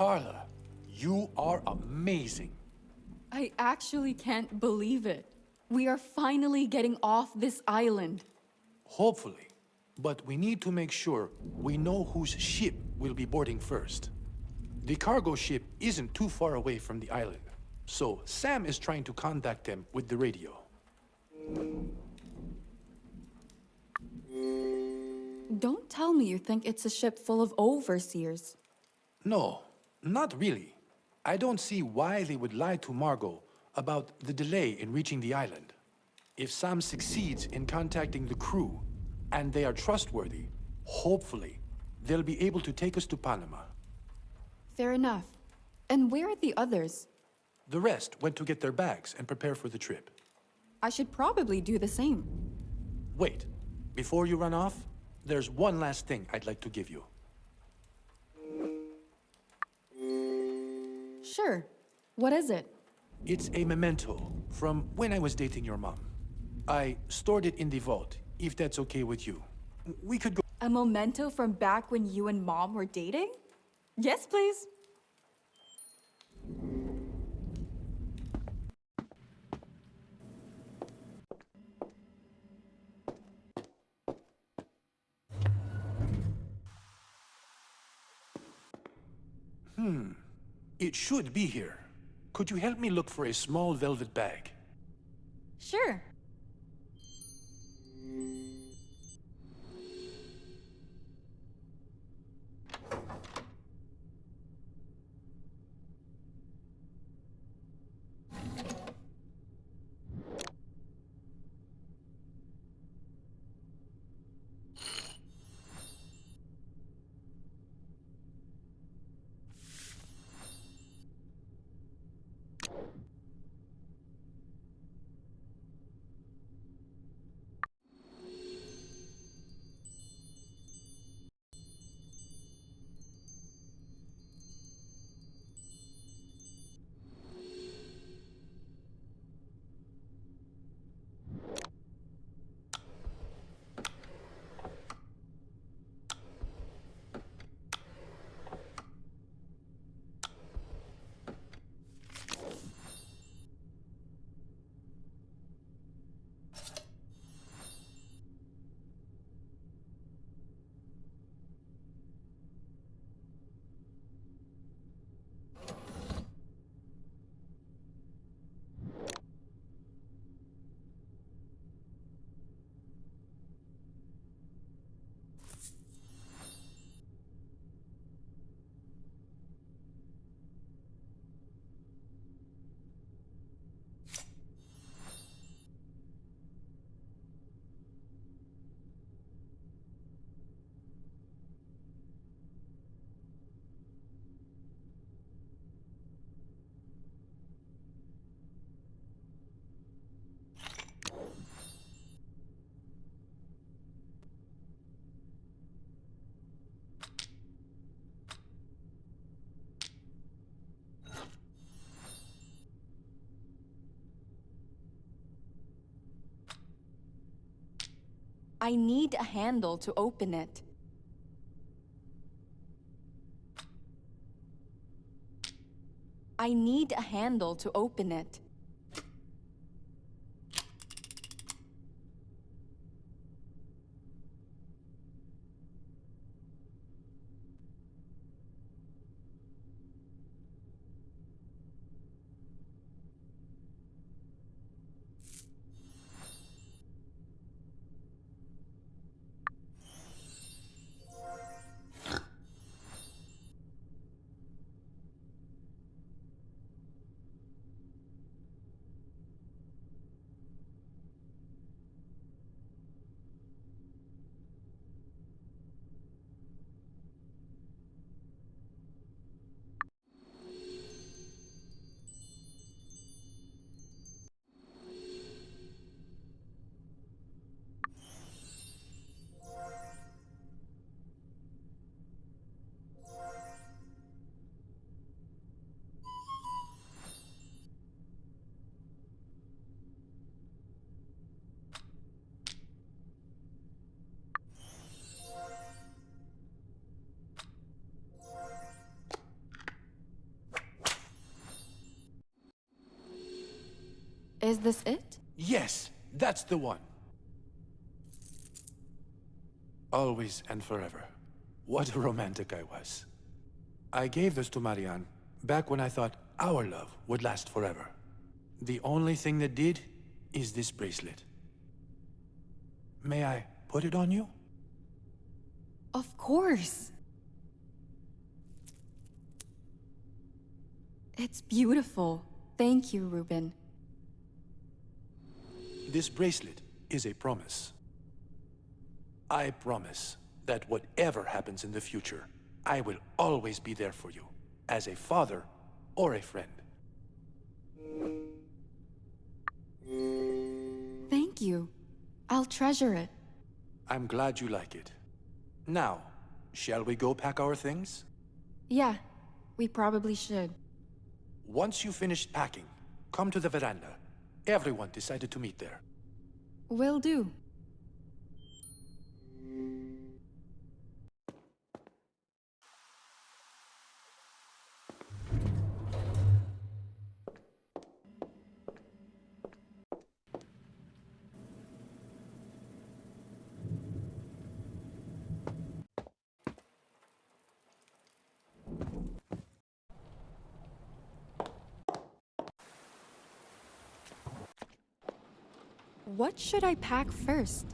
Carla, you are amazing. I actually can't believe it. We are finally getting off this island. Hopefully. But we need to make sure we know whose ship will be boarding first. The cargo ship isn't too far away from the island, so Sam is trying to contact them with the radio. Don't tell me you think it's a ship full of overseers. No, not really. I don't see why they would lie to Margot about the delay in reaching the island. If Sam succeeds in contacting the crew, and they are trustworthy, hopefully, they'll be able to take us to Panama. Fair enough. And where are the others? The rest went to get their bags and prepare for the trip. I should probably do the same. Wait, before you run off, there's one last thing I'd like to give you. Sure. What is it? It's a memento from when I was dating your mom. I stored it in the vault, if that's okay with you. We could go. A memento from back when you and Mom were dating? Yes, please. It should be here. Could you help me look for a small velvet bag? Sure. I need a handle to open it. I need a handle to open it. Is this it? Yes, that's the one. Always and forever. What a romantic I was. I gave this to Marianne back when I thought our love would last forever. The only thing that did is this bracelet. May I put it on you? Of course. It's beautiful. Thank you, Ruben. This bracelet is a promise. I promise that whatever happens in the future, I will always be there for you, as a father or a friend. Thank you. I'll treasure it. I'm glad you like it. Now, shall we go pack our things? Yeah, we probably should. Once you finished packing, come to the veranda. Everyone decided to meet there. Will do. What should I pack first?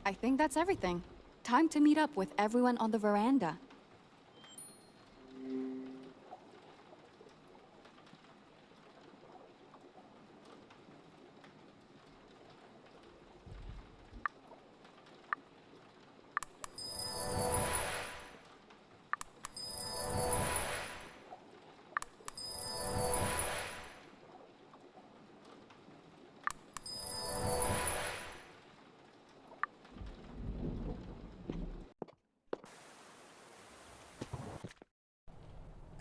I think that's everything. Time to meet up with everyone on the veranda.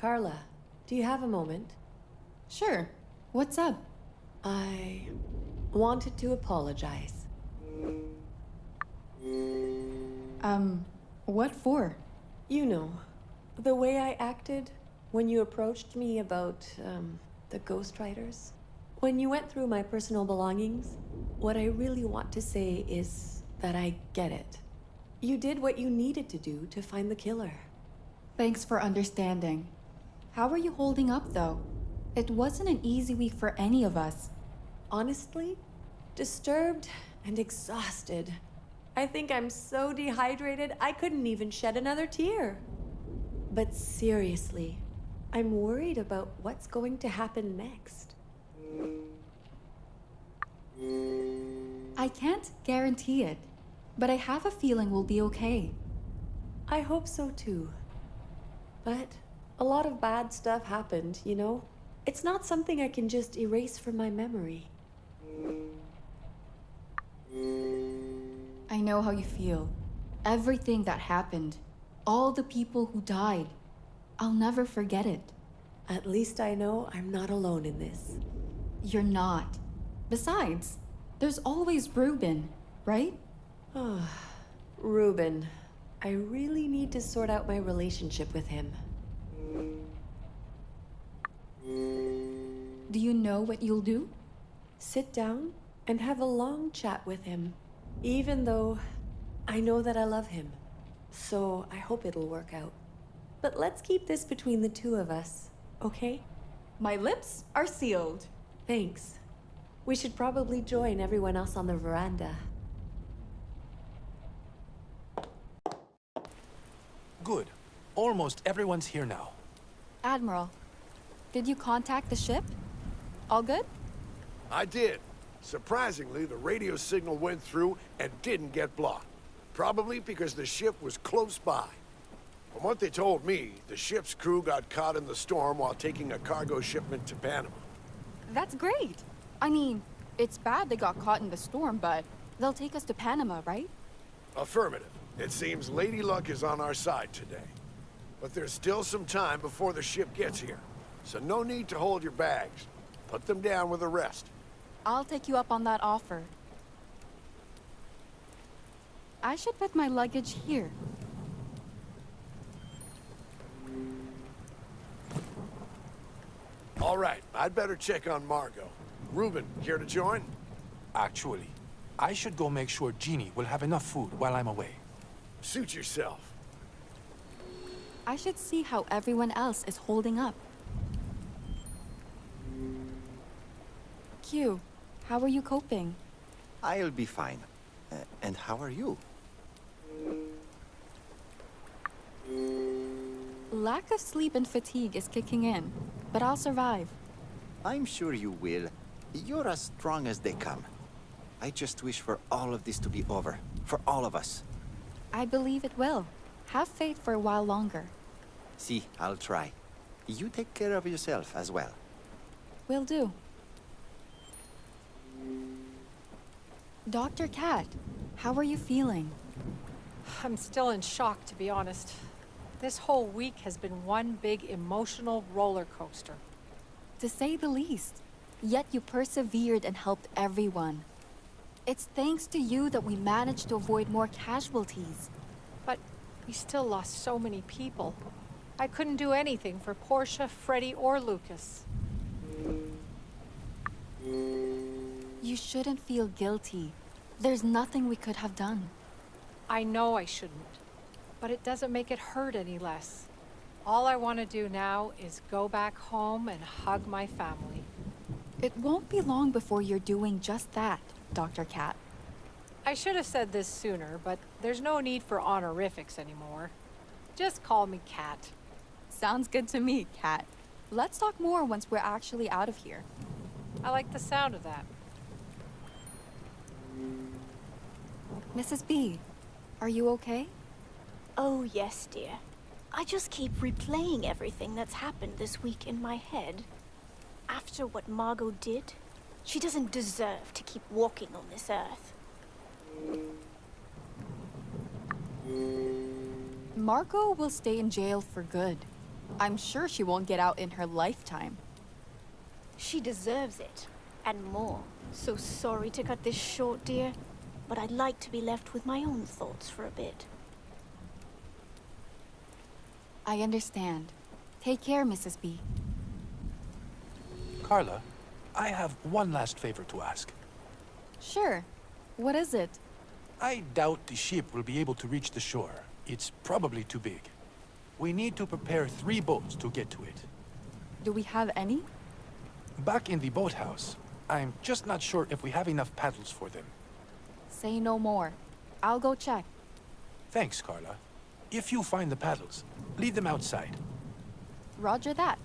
Carla, do you have a moment? Sure. What's up? I wanted to apologize. What for? You know, the way I acted when you approached me about, the ghostwriters. When you went through my personal belongings, what I really want to say is that I get it. You did what you needed to do to find the killer. Thanks for understanding. How are you holding up, though? It wasn't an easy week for any of us. Honestly, disturbed and exhausted. I think I'm so dehydrated I couldn't even shed another tear. But seriously, I'm worried about what's going to happen next. I can't guarantee it, but I have a feeling we'll be okay. I hope so too. But a lot of bad stuff happened, you know? It's not something I can just erase from my memory. I know how you feel. Everything that happened, all the people who died, I'll never forget it. At least I know I'm not alone in this. You're not. Besides, there's always Ruben, right? Ruben. I really need to sort out my relationship with him. Do you know what you'll do? Sit down and have a long chat with him. Even though I know that I love him. So I hope it'll work out. But let's keep this between the two of us, okay? My lips are sealed. Thanks. We should probably join everyone else on the veranda. Good. Almost everyone's here now. Admiral, did you contact the ship? All good? I did. Surprisingly, the radio signal went through and didn't get blocked. Probably because the ship was close by. From what they told me, the ship's crew got caught in the storm while taking a cargo shipment to Panama. That's great. I mean, it's bad they got caught in the storm, but they'll take us to Panama, right? Affirmative. It seems Lady Luck is on our side today. But there's still some time before the ship gets here. So no need to hold your bags. Put them down with the rest. I'll take you up on that offer. I should put my luggage here. All right, I'd better check on Margot. Reuben, care to join? Actually, I should go make sure Jeannie will have enough food while I'm away. Suit yourself. I should see how everyone else is holding up. Q, how are you coping? I'll be fine. And how are you? Lack of sleep and fatigue is kicking in, but I'll survive. I'm sure you will. You're as strong as they come. I just wish for all of this to be over. For all of us. I believe it will. Have faith for a while longer. See, I'll try. You take care of yourself as well. Will do. Dr. Cat, how are you feeling? I'm still in shock, to be honest. This whole week has been one big emotional roller coaster. To say the least. Yet you persevered and helped everyone. It's thanks to you that we managed to avoid more casualties. But we still lost so many people. I couldn't do anything for Portia, Freddie, or Lucas. You shouldn't feel guilty. There's nothing we could have done. I know I shouldn't, but it doesn't make it hurt any less. All I want to do now is go back home and hug my family. It won't be long before you're doing just that, Dr. Cat. I should have said this sooner, but there's no need for honorifics anymore. Just call me Cat. Sounds good to me, Cat. Let's talk more once we're actually out of here. I like the sound of that. Mrs. B, are you okay? Oh, yes, dear. I just keep replaying everything that's happened this week in my head. After what Margot did, she doesn't deserve to keep walking on this earth. Margot will stay in jail for good. I'm sure she won't get out in her lifetime. She deserves it, and more. So sorry to cut this short, dear, but I'd like to be left with my own thoughts for a bit. I understand. Take care, Mrs. B. Carla, I have one last favor to ask. Sure. What is it? I doubt the ship will be able to reach the shore. It's probably too big. We need to prepare 3 boats to get to it. Do we have any? Back in the boathouse, I'm just not sure if we have enough paddles for them. Say no more. I'll go check. Thanks, Carla. If you find the paddles, leave them outside. Roger that.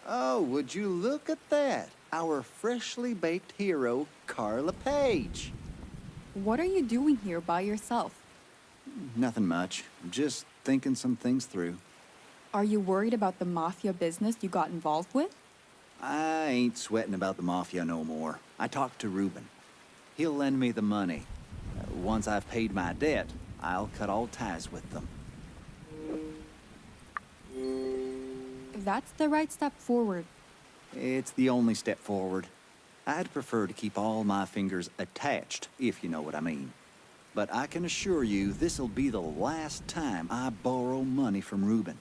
Oh, would you look at that? Our freshly baked hero, Carla Page. What are you doing here by yourself? Nothing much. Just thinking some things through. Are you worried about the mafia business you got involved with? I ain't sweating about the mafia no more. I talked to Reuben. He'll lend me the money. Once I've paid my debt, I'll cut all ties with them. That's the right step forward. It's the only step forward. I'd prefer to keep all my fingers attached, if you know what I mean. But I can assure you this'll be the last time I borrow money from Reuben.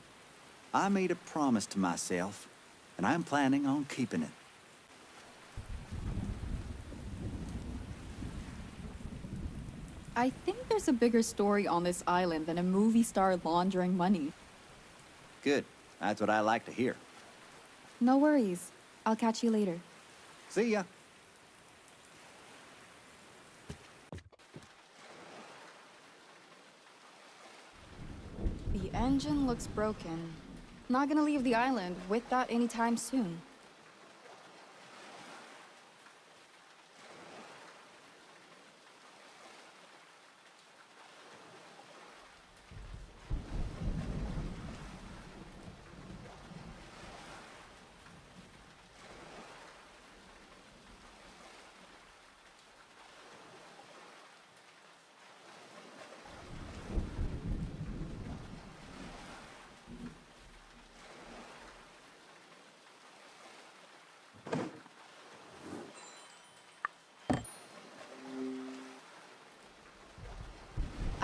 I made a promise to myself, and I'm planning on keeping it. I think there's a bigger story on this island than a movie star laundering money. Good. That's what I like to hear. No worries. I'll catch you later. See ya. The engine looks broken. Not gonna leave the island with that anytime soon.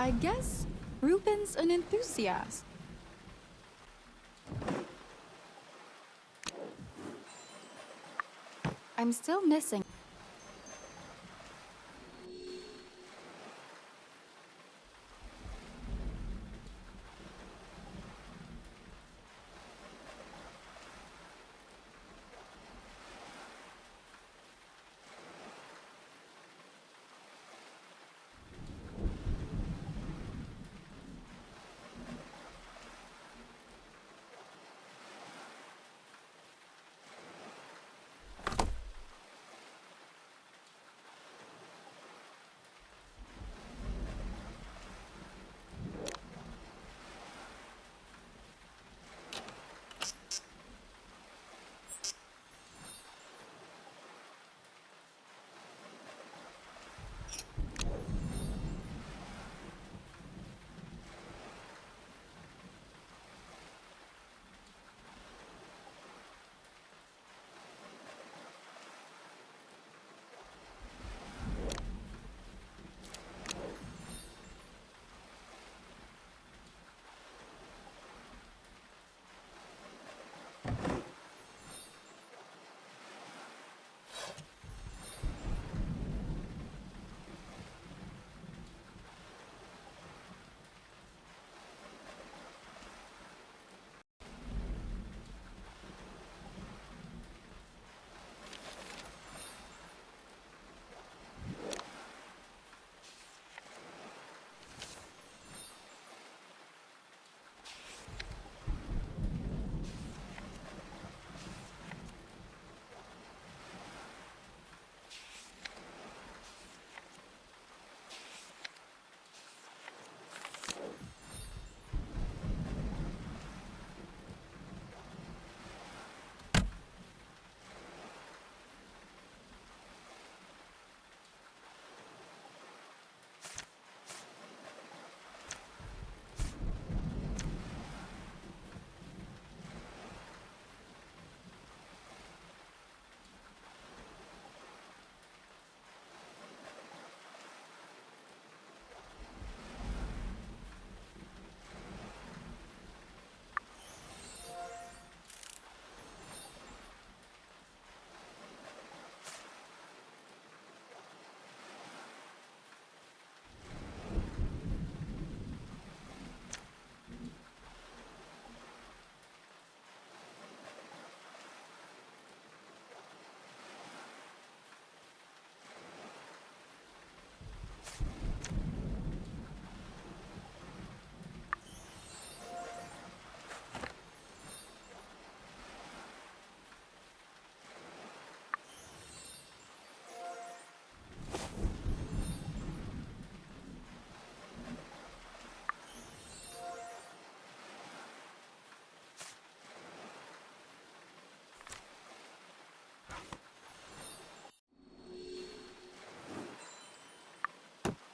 I guess Ruben's an enthusiast. I'm still missing.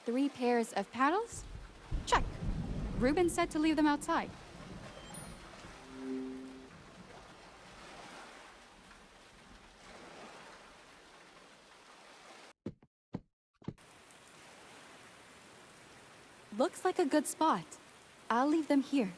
Three pairs of paddles? Check. Ruben said to leave them outside. Looks like a good spot. I'll leave them here.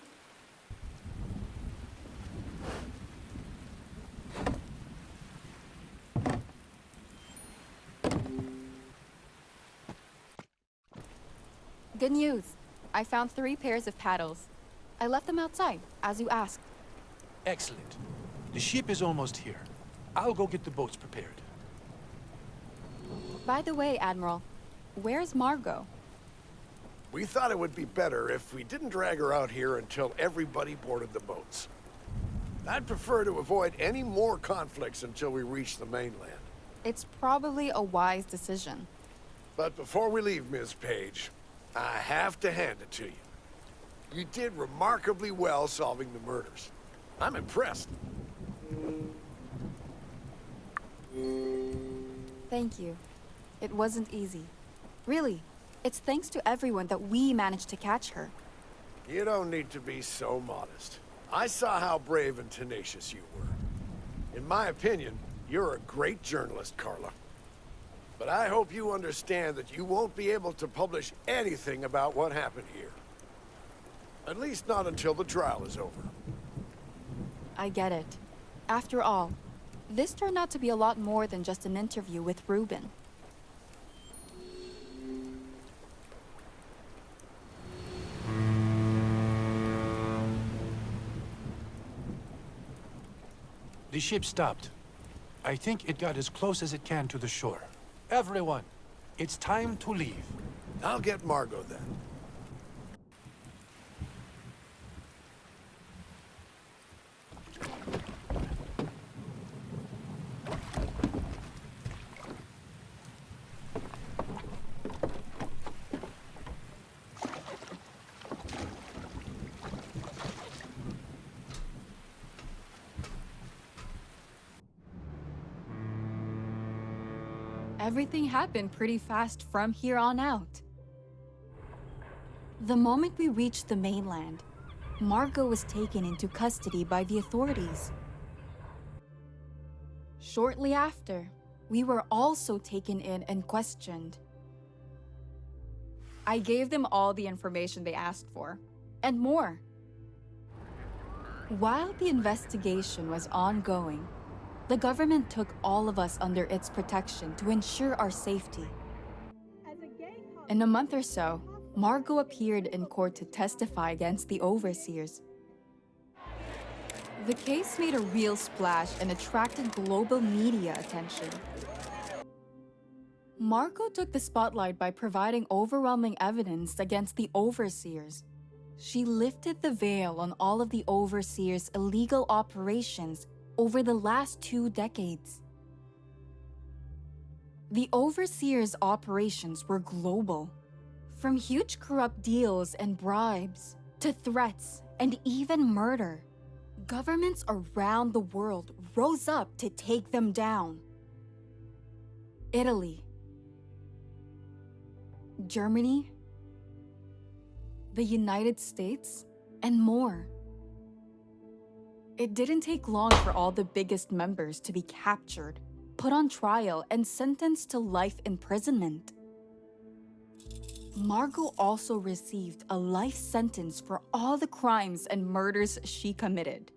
Good news. I found 3 pairs of paddles. I left them outside, as you asked. Excellent. The ship is almost here. I'll go get the boats prepared. By the way, Admiral, where's Margot? We thought it would be better if we didn't drag her out here until everybody boarded the boats. I'd prefer to avoid any more conflicts until we reach the mainland. It's probably a wise decision. But before we leave, Ms. Page, I have to hand it to you. You did remarkably well solving the murders. I'm impressed. Thank you. It wasn't easy. Really, it's thanks to everyone that we managed to catch her. You don't need to be so modest. I saw how brave and tenacious you were. In my opinion, you're a great journalist, Carla. But I hope you understand that you won't be able to publish anything about what happened here. At least not until the trial is over. I get it. After all, this turned out to be a lot more than just an interview with Reuben. The ship stopped. I think it got as close as it can to the shore. Everyone, it's time to leave. I'll get Margot then. Everything happened pretty fast from here on out. The moment we reached the mainland, Margot was taken into custody by the authorities. Shortly after, we were also taken in and questioned. I gave them all the information they asked for, and more. While the investigation was ongoing, the government took all of us under its protection to ensure our safety. In a month or so, Margot appeared in court to testify against the overseers. The case made a real splash and attracted global media attention. Margot took the spotlight by providing overwhelming evidence against the overseers. She lifted the veil on all of the overseers' illegal operations over the last 2 decades. The overseers' operations were global, from huge corrupt deals and bribes to threats and even murder. Governments around the world rose up to take them down. Italy, Germany, the United States, and more. It didn't take long for all the biggest members to be captured, put on trial, and sentenced to life imprisonment. Margot also received a life sentence for all the crimes and murders she committed.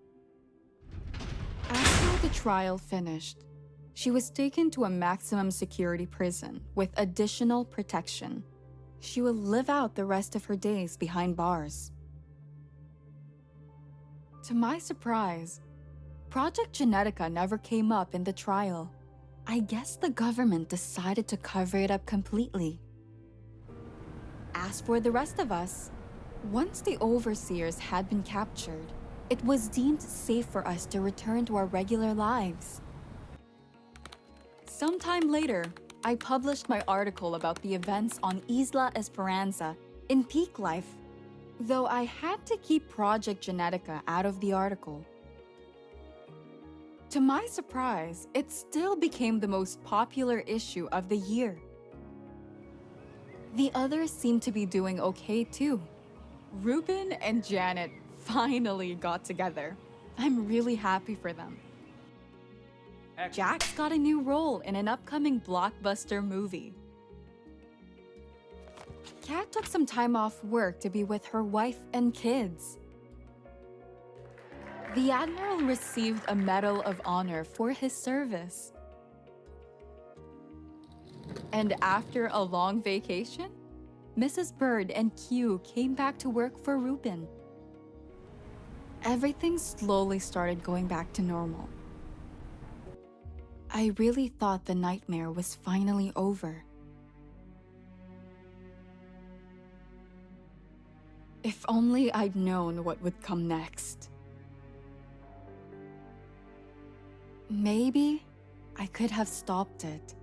After the trial finished, she was taken to a maximum security prison with additional protection. She will live out the rest of her days behind bars. To my surprise, Project Genetica never came up in the trial. I guess the government decided to cover it up completely. As for the rest of us, once the overseers had been captured, it was deemed safe for us to return to our regular lives. Sometime later, I published my article about the events on Isla Esperanza in Peak Life, though I had to keep Project Genetica out of the article. To my surprise, it still became the most popular issue of the year. The others seemed to be doing okay too. Reuben and Janet finally got together. I'm really happy for them. Jack's got a new role in an upcoming blockbuster movie. Kat took some time off work to be with her wife and kids. The Admiral received a Medal of Honor for his service. And after a long vacation, Mrs. Bird and Q came back to work for Reuben. Everything slowly started going back to normal. I really thought the nightmare was finally over. If only I'd known what would come next. Maybe I could have stopped it.